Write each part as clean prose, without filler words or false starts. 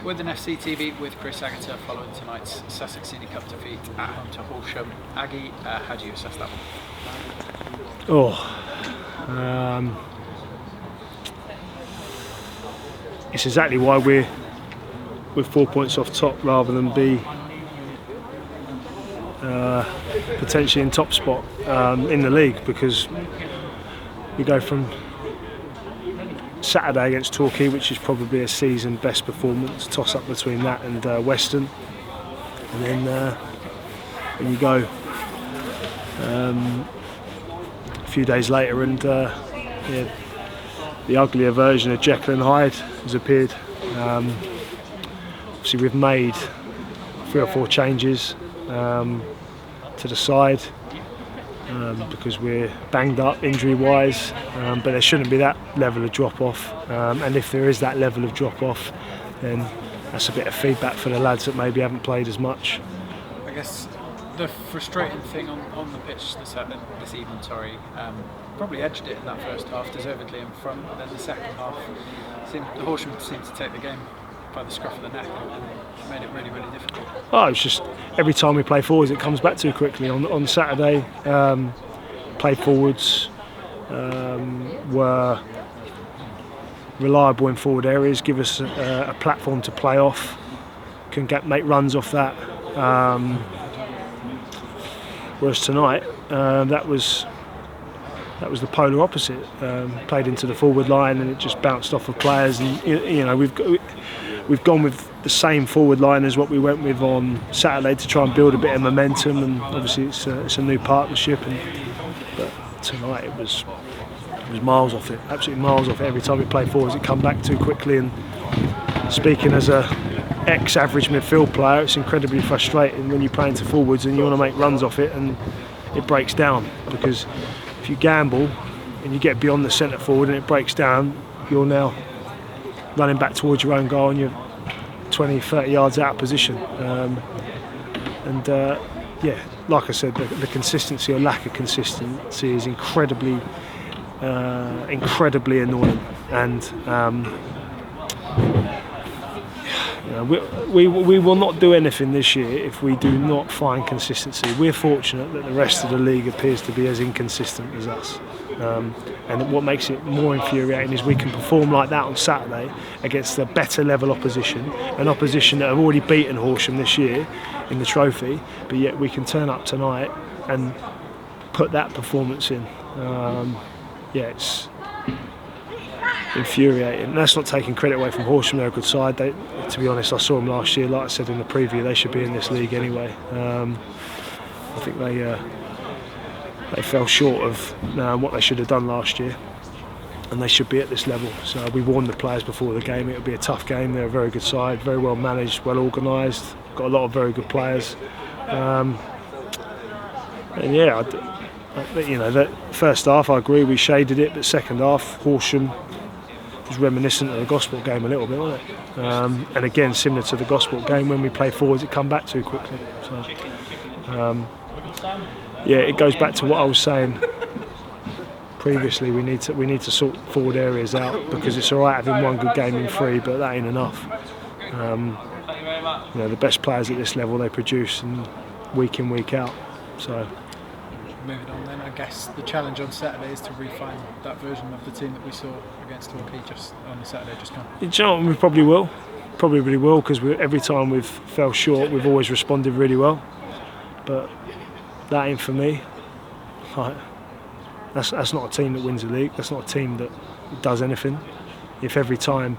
Wigan FC TV with Chris Agutter following tonight's Sussex Senior Cup defeat at home to Horsham. Aggie, how do you assess that one? It's exactly why we're 4 points off top rather than be potentially in top spot in the league, because we go from Saturday against Torquay, which is probably a season best performance, toss up between that and Western, and then you go a few days later and the uglier version of Jekyll and Hyde has appeared. Obviously we've made 3 or 4 changes to the side because we're banged up injury-wise, but there shouldn't be that level of drop-off, and if there is that level of drop-off, then that's a bit of feedback for the lads that maybe haven't played as much. I guess the frustrating thing on the pitch this evening, probably edged it in that first half, deservedly in front, and then the second half, the Horsham seemed to take the game by the scruff of the neck and made it really, really difficult. Oh, it's just every time we play forwards it comes back too quickly. On Saturday, play forwards were reliable in forward areas, give us a platform to play off, can make runs off that. Whereas tonight, that was the polar opposite. Played into the forward line and it just bounced off of players. And you know, we've gone with the same forward line as what we went with on Saturday to try and build a bit of momentum. And obviously it's a new partnership. But tonight it was miles off it, absolutely miles off it. Every time we play forwards, it come back too quickly. And speaking as a ex-average midfield player, it's incredibly frustrating when you play into forwards and you want to make runs off it and it breaks down, because if you gamble and you get beyond the centre forward and it breaks down, you're now running back towards your own goal and you're 20-30 yards out of position. Yeah, like I said, the consistency or lack of consistency is incredibly annoying, and we will not do anything this year if we do not find consistency. We're fortunate that the rest of the league appears to be as inconsistent as us. And what makes it more infuriating is we can perform like that on Saturday against a better level opposition, an opposition that have already beaten Horsham this year in the trophy, but yet we can turn up tonight and put that performance in. Yeah, it's infuriating. And that's not taking credit away from Horsham. They're a good side. To be honest, I saw them last year. Like I said in the preview, they should be in this league anyway. I think they fell short of what they should have done last year, and they should be at this level. So we warned the players before the game it would be a tough game. They're a very good side, very well managed, well organised, got a lot of very good players. And yeah, you know, the first half I agree we shaded it, but second half Horsham was reminiscent of the Gosport game a little bit, wasn't it? And again, similar to the Gosport game, when we play forwards it come back too quickly. So yeah, it goes back to what I was saying previously. We need to sort forward areas out, because it's all right having one good game in 3, but that ain't enough. You know, the best players at this level, they produce, and week in, week out. So moving on then, I guess the challenge on Saturday is to refine that version of the team that we saw against Torquay just on the Saturday just gone. You know, we probably will, because every time we've fell short, we've always responded really well. But that ain't for me. Like, that's not a team that wins the league. That's not a team that does anything. If every time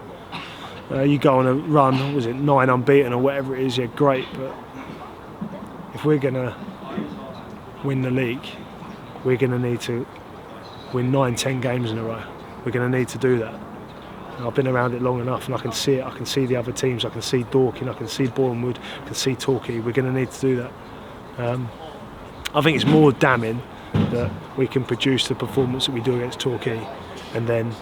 you go on a run, was it 9 unbeaten or whatever it is, yeah, great. But if we're gonna win the league, we're gonna need to win 9-10 games in a row. We're gonna need to do that. And I've been around it long enough, and I can see it. I can see the other teams. I can see Dorking. I can see Bournemouth. I can see Torquay. We're gonna need to do that. I think it's more damning that we can produce the performance that we do against Torquay and then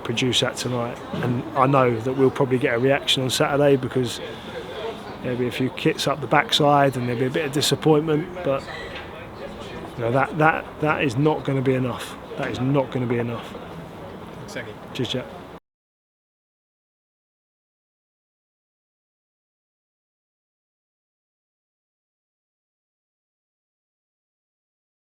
produce that tonight. And I know that we'll probably get a reaction on Saturday, because there'll be a few kits up the backside and there'll be a bit of disappointment, but you know, that is not going to be enough. That is not going to be enough. Exactly. Cheers, Jack.